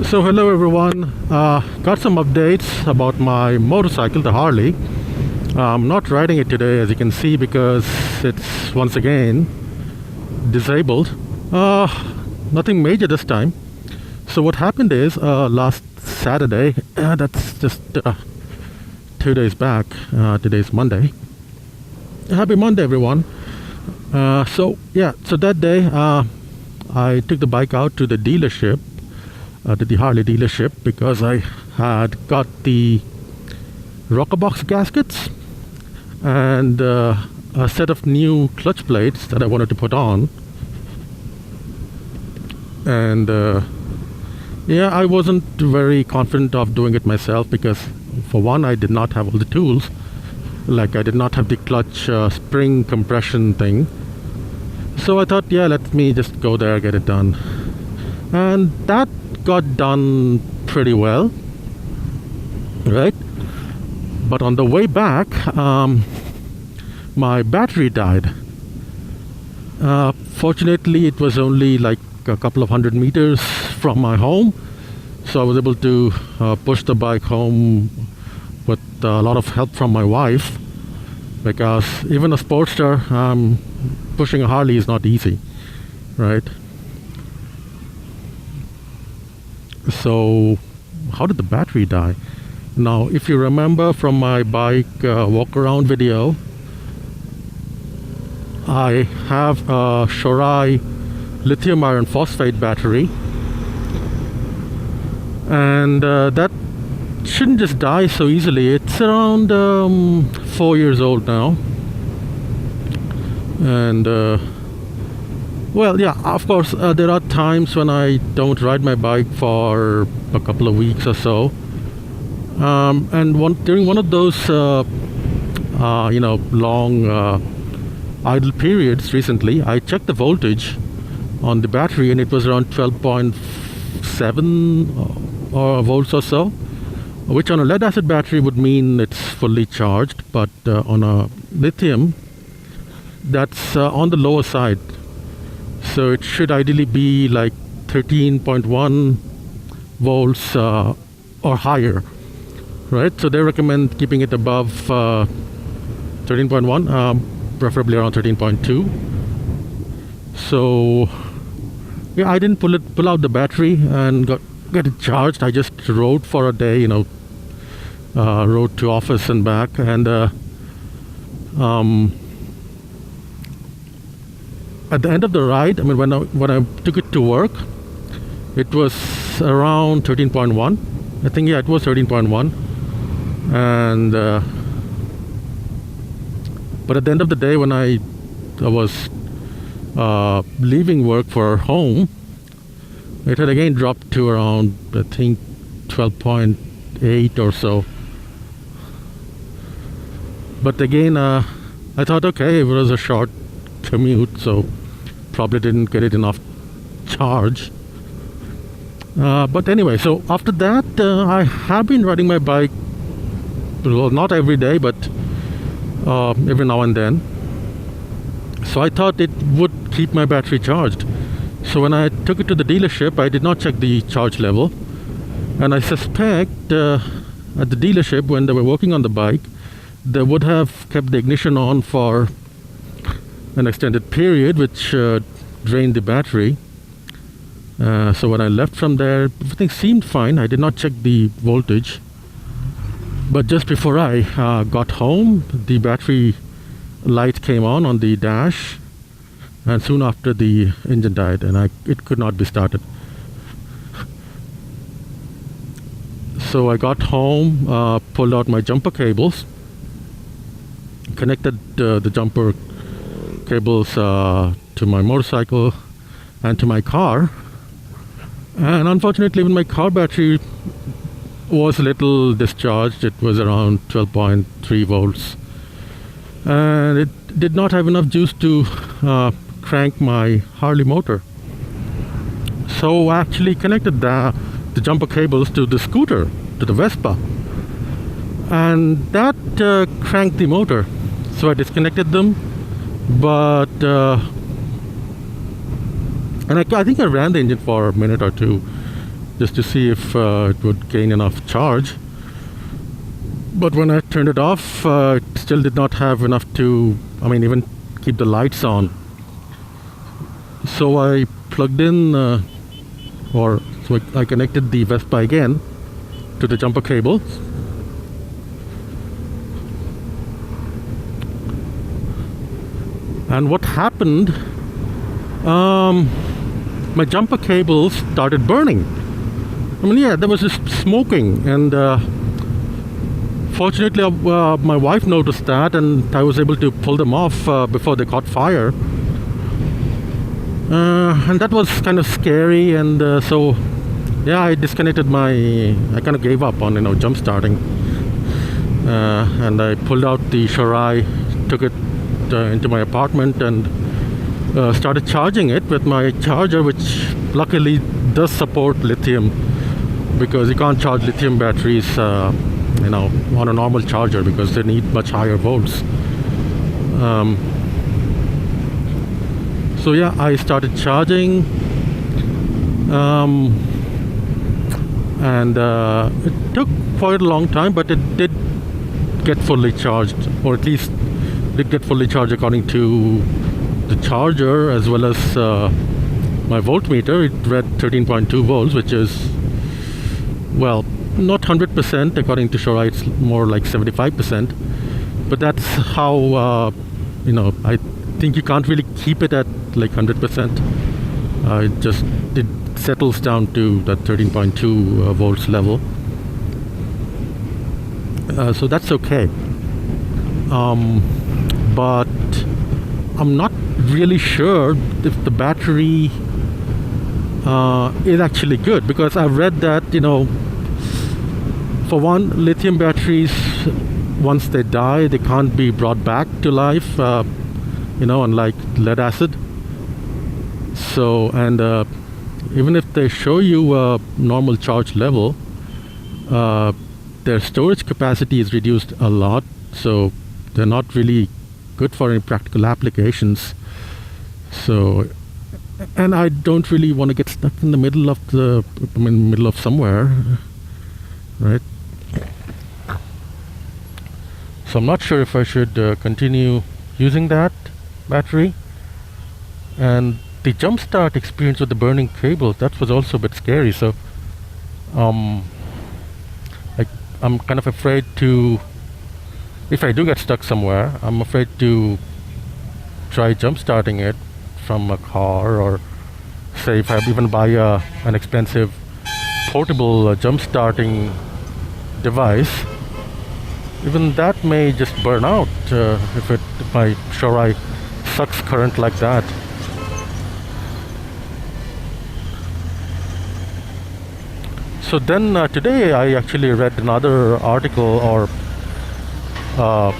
So hello everyone, got some updates about my motorcycle, the Harley. I'm not riding it today as you can see because it's once again disabled. Nothing major this time. So what happened is last Saturday, that's just 2 days back, today's Monday. Happy Monday everyone. So that day I took the bike out to the dealership, to the Harley dealership, because I had got the rocker box gaskets and a set of new clutch plates that I wanted to put on. And I wasn't very confident of doing it myself because, for one, I did not have all the tools. Like, I did not have the clutch spring compression thing. So I thought, let me just go there, get it done. And that got done pretty well, right? But on the way back, my battery died. Fortunately, it was only like a couple of 100 meters from my home, so I was able to push the bike home with a lot of help from my wife, because even a Sportster, pushing a Harley is not easy, right? So how did the battery die? Now, if you remember from my bike walk around video, I have a Shorai lithium iron phosphate battery, and that shouldn't just die so easily. It's around 4 years old now, and of course there are times when I don't ride my bike for a couple of weeks or so, and during one of those long idle periods recently, I checked the voltage on the battery and it was around 12.7 volts or so, which on a lead acid battery would mean it's fully charged, but on a lithium, that's on the lower side. So it should ideally be like 13.1 volts or higher, right? So they recommend keeping it above 13.1, preferably around 13.2. So I didn't pull out the battery and get it charged. I just rode for a day, rode to office and back, and at the end of the ride, I mean, when I took it to work, it was around 13.1. I think it was 13.1, and but at the end of the day, when I was leaving work for home, it had again dropped to around, I think, 12.8 or so. But again, I thought, okay, it was a short commute, so probably didn't get it enough charge. But anyway, so after that, I have been riding my bike, well, not every day, but every now and then. So I thought it would keep my battery charged. So when I took it to the dealership, I did not check the charge level, and I suspect at the dealership, when they were working on the bike, they would have kept the ignition on for an extended period, which drained the battery. So when I left from there, everything seemed fine. I did not check the voltage, but just before I got home, the battery light came on the dash, and soon after the engine died, and it could not be started. So I got home, pulled out my jumper cables, connected the jumper cables to my motorcycle and to my car, and unfortunately even my car battery was a little discharged. It was around 12.3 volts, and it did not have enough juice to crank my Harley motor. So I actually connected the jumper cables to the scooter, to the Vespa, and that cranked the motor. So I disconnected them, but and I think I ran the engine for a minute or two, just to see if it would gain enough charge. But when I turned it off, it still did not have enough to, even keep the lights on. So I plugged in, I connected the Vespa again to the jumper cable. And what happened, my jumper cable started burning. There was this smoking, and fortunately my wife noticed that, and I was able to pull them off before they caught fire. And that was kind of scary, and so I disconnected I kind of gave up on jump starting, and I pulled out the Shorai, took it into my apartment, and started charging it with my charger, which luckily does support lithium, because you can't charge lithium batteries on a normal charger because they need much higher volts. So I started charging, and it took quite a long time, but it did get fully charged, or at least did get fully charged according to the charger as well as my voltmeter. It read 13.2 volts, which is, well, not 100% according to Shorai. It's more like 75%, but that's how I think you can't really keep it at like 100%. It settles down to that 13.2 volts level, so that's okay. But I'm not really sure if the battery is actually good, because I've read that for one, lithium batteries, once they die, they can't be brought back to life, unlike lead acid. So, and even if they show you a normal charge level, their storage capacity is reduced a lot, so they're not really good for any practical applications. So, and I don't really want to get stuck in the middle of somewhere, right? So I'm not sure if I should continue using that battery. And the jump start experience with the burning cable, that was also a bit scary. So I'm kind of afraid to, if I do get stuck somewhere, I'm afraid to try jump starting it from a car, or say if I even buy an expensive portable jump starting device, even that may just burn out if my Shorai sucks current like that. So then today I actually read another article, or a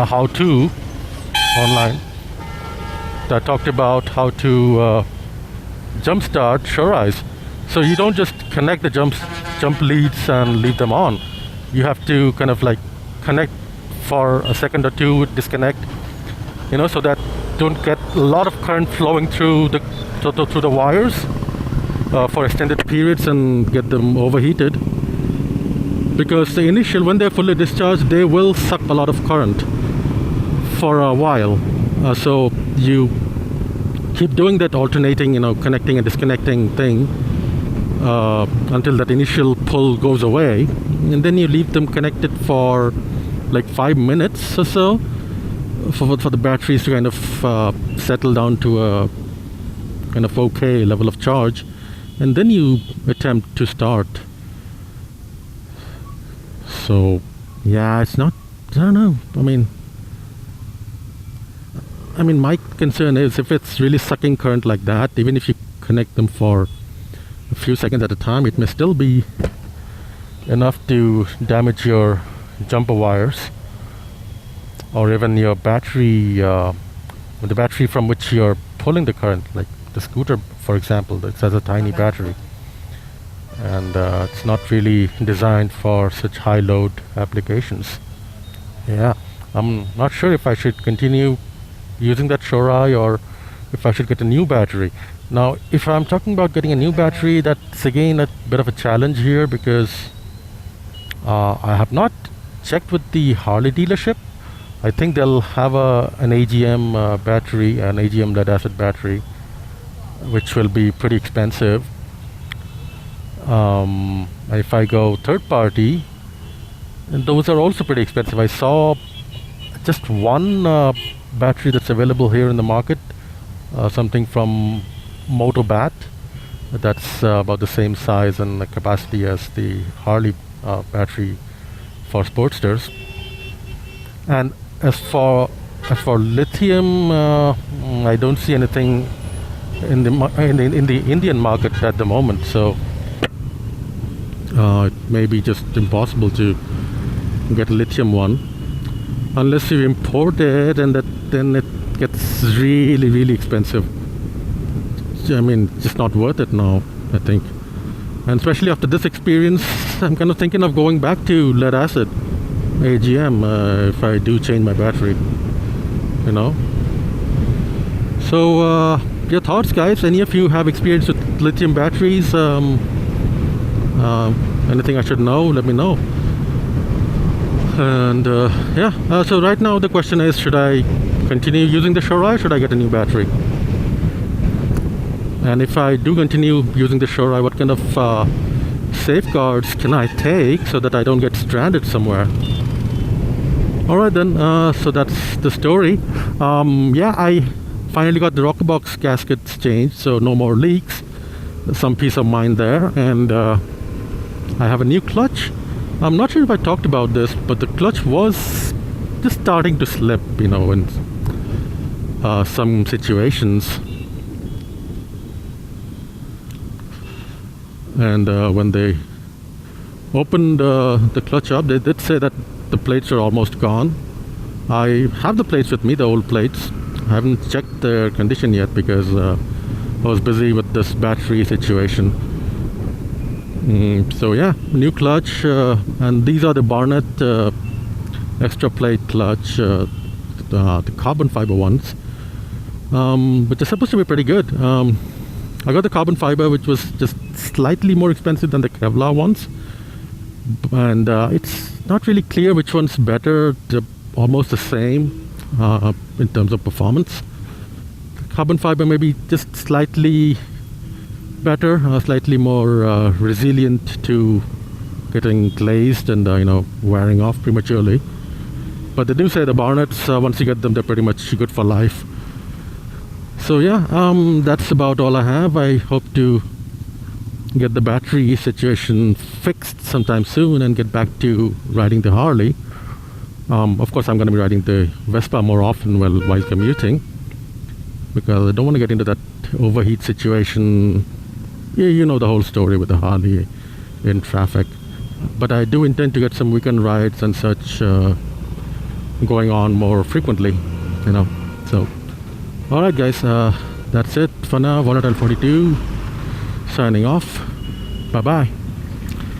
how-to online, that talked about how to jumpstart Shorais. So you don't just connect the jump leads and leave them on. You have to kind of like connect for a second or two, disconnect, so that don't get a lot of current flowing through the wires for extended periods and get them overheated. Because when they're fully discharged, they will suck a lot of current for a while. So you keep doing that alternating, connecting and disconnecting thing until that initial pull goes away, and then you leave them connected for like 5 minutes or so for the batteries to kind of settle down to a kind of okay level of charge, and then you attempt to start. So it's not, I don't know, my concern is if it's really sucking current like that, even if you connect them for a few seconds at a time, it may still be enough to damage your jumper wires, or even your battery, the battery from which you're pulling the current, like the scooter, for example. It has a tiny battery, and it's not really designed for such high load applications. I'm not sure if I should continue using that Shorai, or if I should get a new battery. Now, if I'm talking about getting a new battery, that's again a bit of a challenge here because I have not checked with the Harley dealership. I think they'll have an AGM battery, an AGM lead acid battery, which will be pretty expensive. If I go third party, and those are also pretty expensive. I saw just one battery that's available here in the market, something from Motobat. That's about the same size and the capacity as the Harley battery for Sportsters. And as for lithium, I don't see anything in the Indian market at the moment. So it may be just impossible to get a lithium one unless you import it, and then it gets really, really expensive. I mean, just not worth it now, I think. And especially after this experience, I'm kind of thinking of going back to lead acid AGM if I do change my battery, you know. So your thoughts, guys? Any of you have experience with lithium batteries? Anything I should know, let me know. And so right now the question is, should I continue using the Shorai or should I get a new battery? And if I do continue using the Shorai, what kind of safeguards can I take so that I don't get stranded somewhere? Alright then, so that's the story. I finally got the rocker box gaskets changed, so no more leaks. Some peace of mind there. And I have a new clutch. I'm not sure if I talked about this, but the clutch was just starting to slip, in some situations. And when they opened the clutch up, they did say that the plates are almost gone. I have the plates with me, the old plates. I haven't checked their condition yet because I was busy with this battery situation. So yeah, new clutch, and these are the Barnett extra plate clutch, the carbon fiber ones, but they're supposed to be pretty good. I got the carbon fiber, which was just slightly more expensive than the Kevlar ones, and it's not really clear which one's better. They're almost the same in terms of performance. The carbon fiber may be just slightly better, slightly more resilient to getting glazed and wearing off prematurely. But they do say the Barnetts, once you get them, they're pretty much good for life. So yeah, that's about all I have. I hope to get the battery situation fixed sometime soon and get back to riding the Harley. Of course, I'm going to be riding the Vespa more often while commuting, because I don't want to get into that overheat situation. Yeah, you know the whole story with the Harley in traffic. But I do intend to get some weekend rides and such going on more frequently, So, alright guys, that's it for now. Volatile 42 signing off. Bye bye.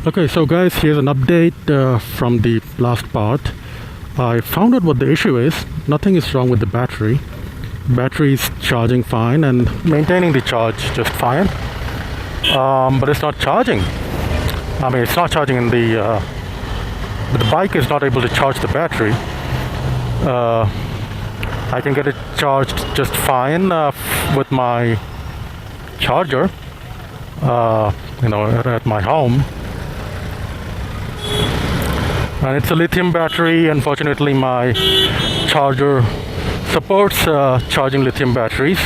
Okay, so guys, here's an update from the last part. I found out what the issue is. Nothing is wrong with the battery. Battery is charging fine and maintaining the charge just fine. But it's not charging. I mean, it's not charging in the bike is not able to charge the battery. I can get it charged just fine with my charger, at my home. And it's a lithium battery. Unfortunately, my charger supports charging lithium batteries.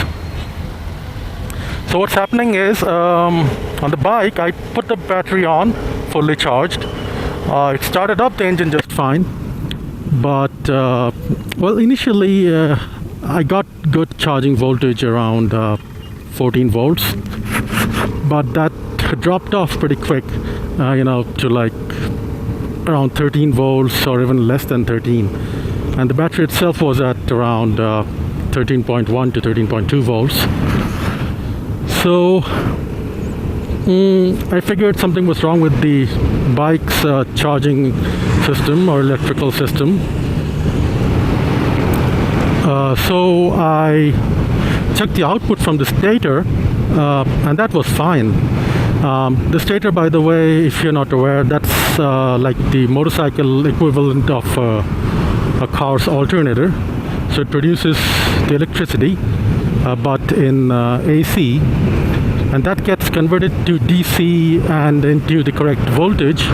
So what's happening is, on the bike, I put the battery on, fully charged. It started up the engine just fine. But, initially I got good charging voltage around 14 volts. But that dropped off pretty quick, to like around 13 volts or even less than 13. And the battery itself was at around 13.1 to 13.2 volts. So I figured something was wrong with the bike's charging system or electrical system. So I checked the output from the stator, and that was fine. The stator, by the way, if you're not aware, that's like the motorcycle equivalent of a car's alternator. So it produces the electricity, but in AC, and that gets converted to DC and into the correct voltage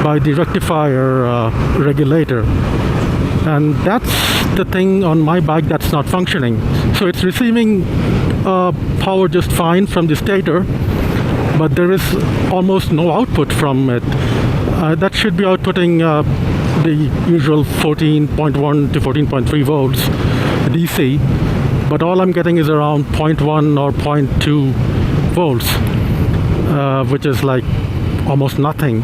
by the rectifier regulator. And that's the thing on my bike that's not functioning. So it's receiving power just fine from the stator, but there is almost no output from it. That should be outputting the usual 14.1 to 14.3 volts DC, but all I'm getting is around 0.1 or 0.2 volts, which is like almost nothing.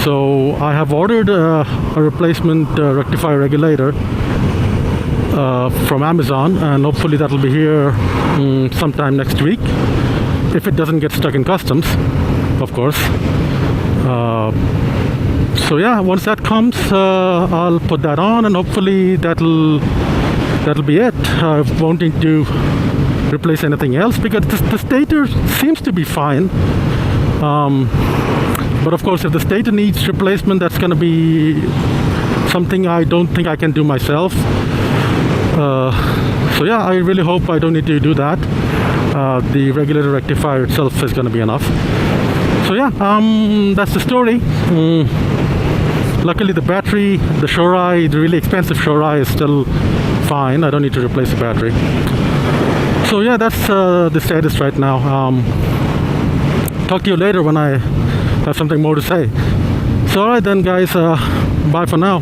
So I have ordered a replacement rectifier regulator from Amazon, and hopefully that will be here sometime next week, if it doesn't get stuck in customs, of course. So yeah, once that comes, I'll put that on, and hopefully that'll be it. I won't need to replace anything else, because the stator seems to be fine. But of course, if the stator needs replacement, that's going to be something I don't think I can do myself. So yeah, I really hope I don't need to do that. The regulator rectifier itself is going to be enough. So yeah, that's the story. Luckily the battery, the Shorai, the really expensive Shorai, is still fine. I don't need to replace the battery. So yeah, that's the status right now. Talk to you later when I have something more to say. So alright then guys, bye for now.